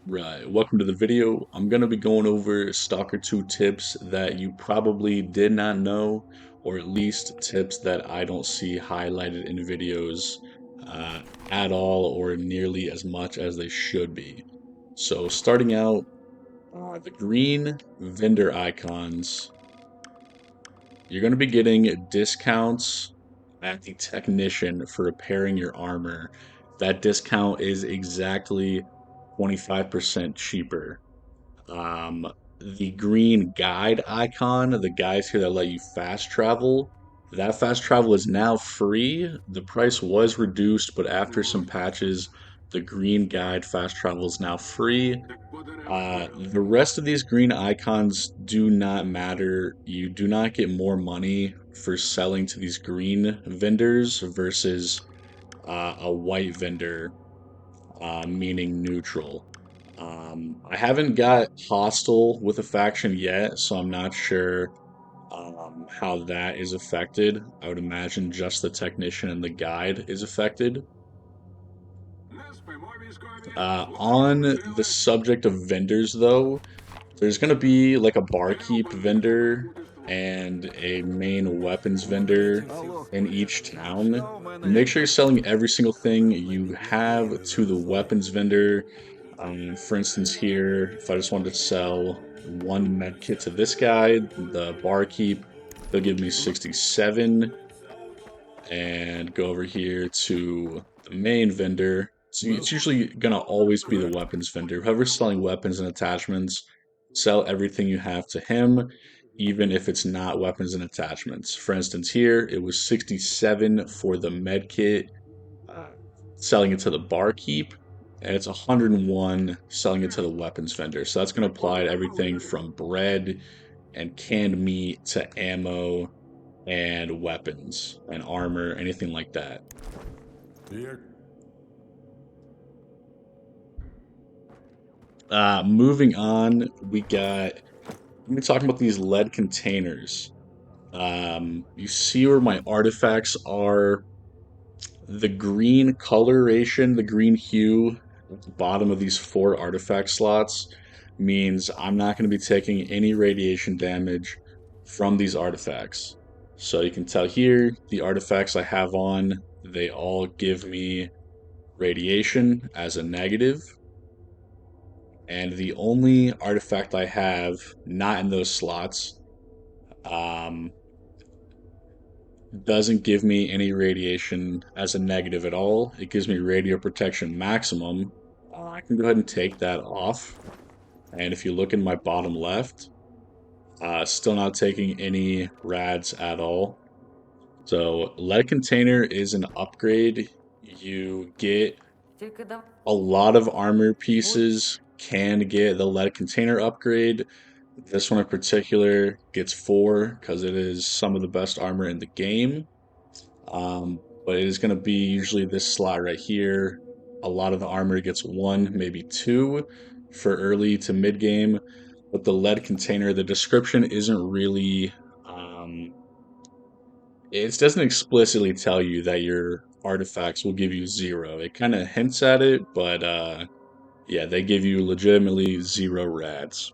Right, welcome to the video. I'm going to be going over Stalker 2 tips that you probably did not know, or at least tips that I don't see highlighted in videos uh, at all or nearly as much as they should be. So starting out, the green vendor icons, you're going to be getting discounts at the technician for repairing your armor. That discount is exactly 25% cheaper. Um, the green guide icon, the guides here that let you fast travel, that fast travel is now free. The price was reduced, but after some patches, the green guide fast travel is now free. The rest of these green icons do not matter. You do not get more money for selling to these green vendors versus a white vendor, meaning neutral. I haven't got hostile with a faction yet, so I'm not sure how that is affected. I would imagine just the technician and the guide is affected. On the subject of vendors, though, there's going to be like a barkeep vendor and a main weapons vendor in each town. Make sure you're selling every single thing you have to the weapons vendor. For instance, here, if I just wanted to sell one med kit to this guy, the barkeep, they'll give me 67, and go over here to the main vendor. So it's usually gonna always be the weapons vendor. Whoever's selling weapons and attachments, sell everything you have to him, even if it's not weapons and attachments. For instance, here it was 67 for the med kit, uh, selling it to the barkeep, and it's 101 selling it to the weapons vendor. So that's going to apply to everything from bread and canned meat to ammo and weapons and armor, anything like that. Moving on, we're talking about these lead containers. You see where my artifacts are. The green coloration, the green hue at the bottom of these four artifact slots means I'm not going to be taking any radiation damage from these artifacts. So you can tell here, the artifacts I have on, they all give me radiation as a negative. And the only artifact I have not in those slots um, doesn't give me any radiation as a negative at all. It gives me radio protection maximum. I can go ahead and take that off. And if you look in my bottom left, still not taking any rads at all. So lead container is an upgrade. You get a lot of armor pieces can get the lead container upgrade. This one in particular gets 4 because it is some of the best armor in the game. But it is going to be usually this slot right here. A lot of the armor gets 1, maybe 2 for early to mid game. But the lead container, the description isn't really. It doesn't explicitly tell you that your artifacts will give you 0. It kind of hints at it, but yeah, they give you legitimately 0 rads.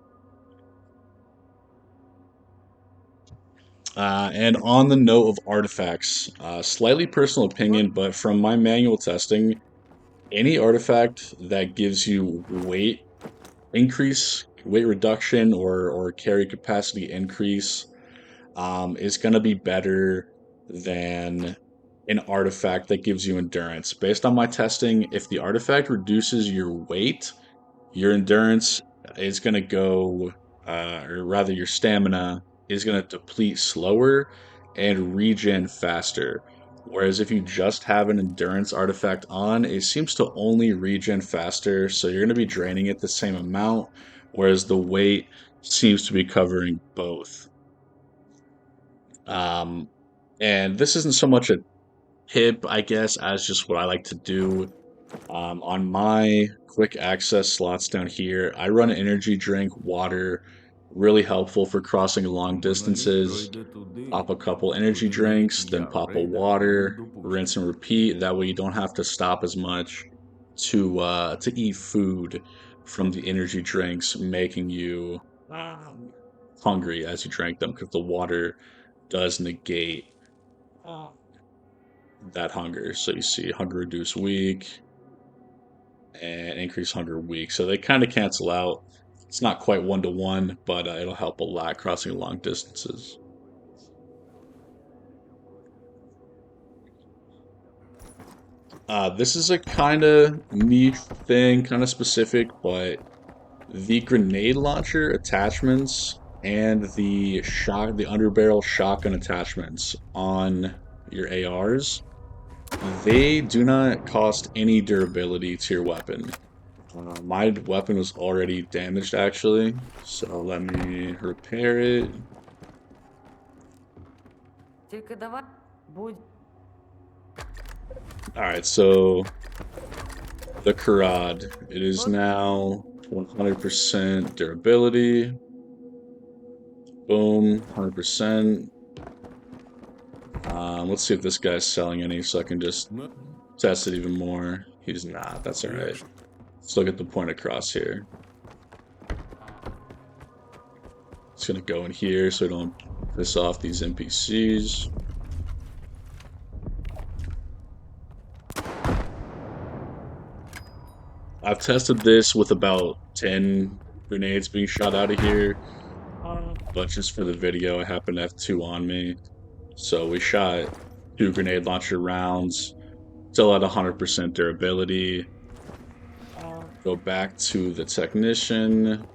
And on the note of artifacts, slightly personal opinion, but from my manual testing, any artifact that gives you weight increase, weight reduction, or carry capacity increase is going to be better than an artifact that gives you endurance. Based on my testing, if the artifact reduces your weight, your endurance is going to go, or rather, your stamina is going to deplete slower and regen faster. Whereas if you just have an endurance artifact on, it seems to only regen faster, so you're going to be draining it the same amount, whereas the weight seems to be covering both. Um, and this isn't so much a tip, I guess, as just what I like to do. On my quick access slots down here, I run an energy drink, water, really helpful for crossing long distances. Pop a couple energy drinks, then pop a water, rinse and repeat. That way you don't have to stop as much to eat food. from the energy drinks making you hungry as you drank them, because the water does negate that hunger. So you see hunger reduce weak and increase hunger weak. So they kind of cancel out. It's not quite 1-to-1, but it'll help a lot crossing long distances. This is a kind of niche thing, kind of specific, but the grenade launcher attachments and the underbarrel shotgun attachments on your ARs, they do not cost any durability to your weapon. My weapon was already damaged actually, so let me repair it. Alright, so the Karad, it is now 100% durability. Boom, 100%. Let's see if this guy's selling any so I can just test it even more. He's not, that's alright. Let's look at the point across here. It's gonna go in here so we don't piss off these NPCs. I've tested this with about 10 grenades being shot out of here, but just for the video I happen to have 2 on me. So we shot 2 grenade launcher rounds, still at 100% durability. Go back to the technician.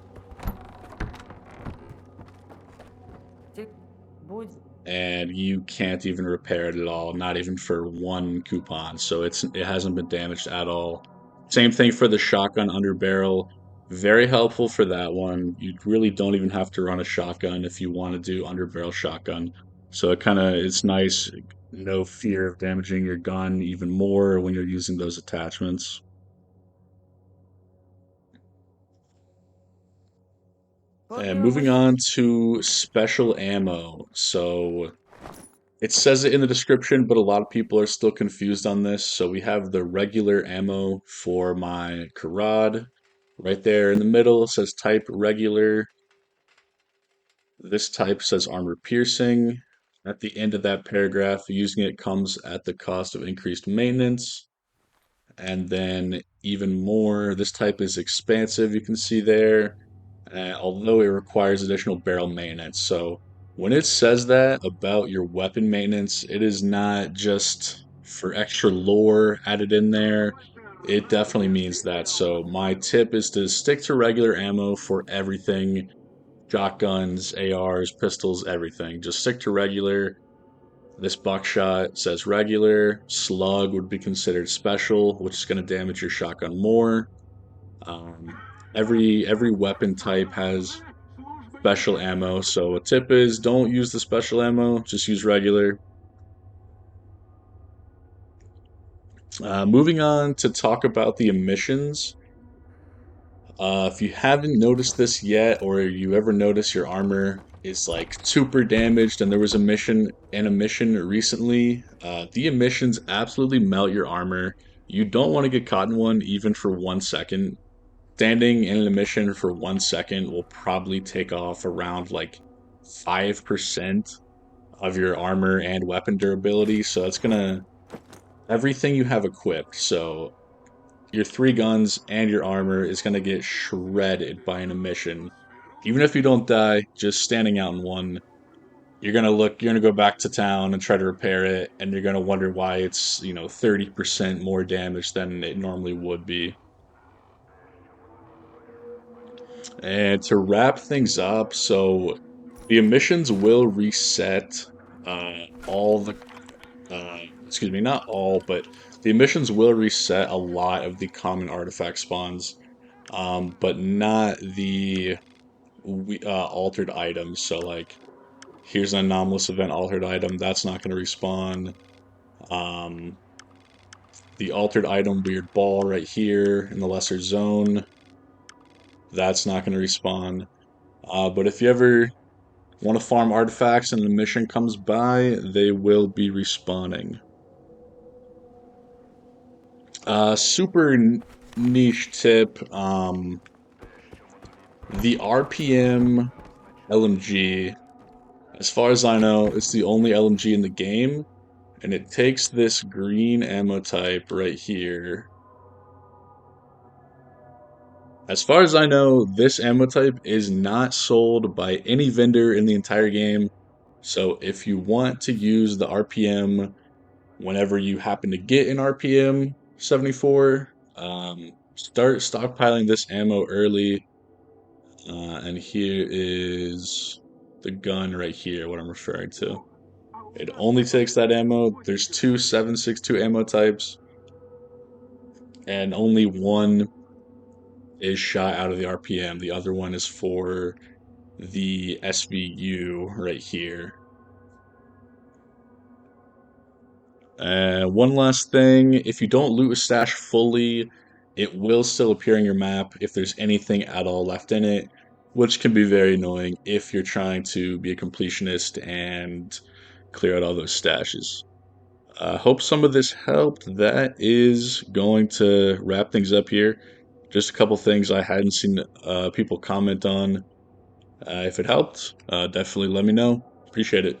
And you can't even repair it at all, not even for 1 coupon. So it hasn't been damaged at all. Same thing for the shotgun underbarrel. Very helpful for that one. You really don't even have to run a shotgun if you want to do underbarrel shotgun. So it's nice, no fear of damaging your gun even more when you're using those attachments. And moving on to special ammo. So it says it in the description, but a lot of people are still confused on this. So we have the regular ammo for my Karad. Right there in the middle, it says type regular. This type says armor piercing. At the end of that paragraph, using it comes at the cost of increased maintenance. And then even more, this type is expansive, you can see there, although it requires additional barrel maintenance. So when it says that about your weapon maintenance, it is not just for extra lore added in there. It definitely means that. So my tip is to stick to regular ammo for everything. Shotguns, ARs, pistols, everything. Just stick to regular. This buckshot says regular. Slug would be considered special, which is going to damage your shotgun more. Every weapon type has special ammo, so a tip is don't use the special ammo, just use regular. Moving on to talk about the emissions. If you haven't noticed this yet, or you ever notice your armor is like super damaged, and there was an emission recently, the emissions absolutely melt your armor. You don't want to get caught in one even for 1 second. Standing in an emission for 1 second will probably take off around like 5% of your armor and weapon durability. So it's gonna everything you have equipped. So your 3 guns and your armor is gonna get shredded by an emission. Even if you don't die, just standing out in one, you're gonna go back to town and try to repair it, and you're gonna wonder why it's, 30% more damage than it normally would be. And to wrap things up, so the emissions will reset all the, excuse me, not all, but the emissions will reset a lot of the common artifact spawns, but not the altered items. So, like, here's an anomalous event altered item, that's not going to respawn. Um, the altered item weird ball right here in the lesser zone, that's not going to respawn. But if you ever want to farm artifacts and the mission comes by, they will be respawning. Super niche tip. The RPM LMG, as far as I know, it's the only LMG in the game, and it takes this green ammo type right here. As far as I know, this ammo type is not sold by any vendor in the entire game. So if you want to use the RPM whenever you happen to get an RPM 74, start stockpiling this ammo early. And here is the gun right here, what I'm referring to. It only takes that ammo. There's two 7.62 ammo types, and only one is shot out of the RPM. The other one is for the SVU right here. One last thing, if you don't loot a stash fully, it will still appear on your map if there's anything at all left in it, which can be very annoying if you're trying to be a completionist and clear out all those stashes. I hope some of this helped. That is going to wrap things up here. Just a couple things I hadn't seen people comment on. If it helped, definitely let me know. Appreciate it.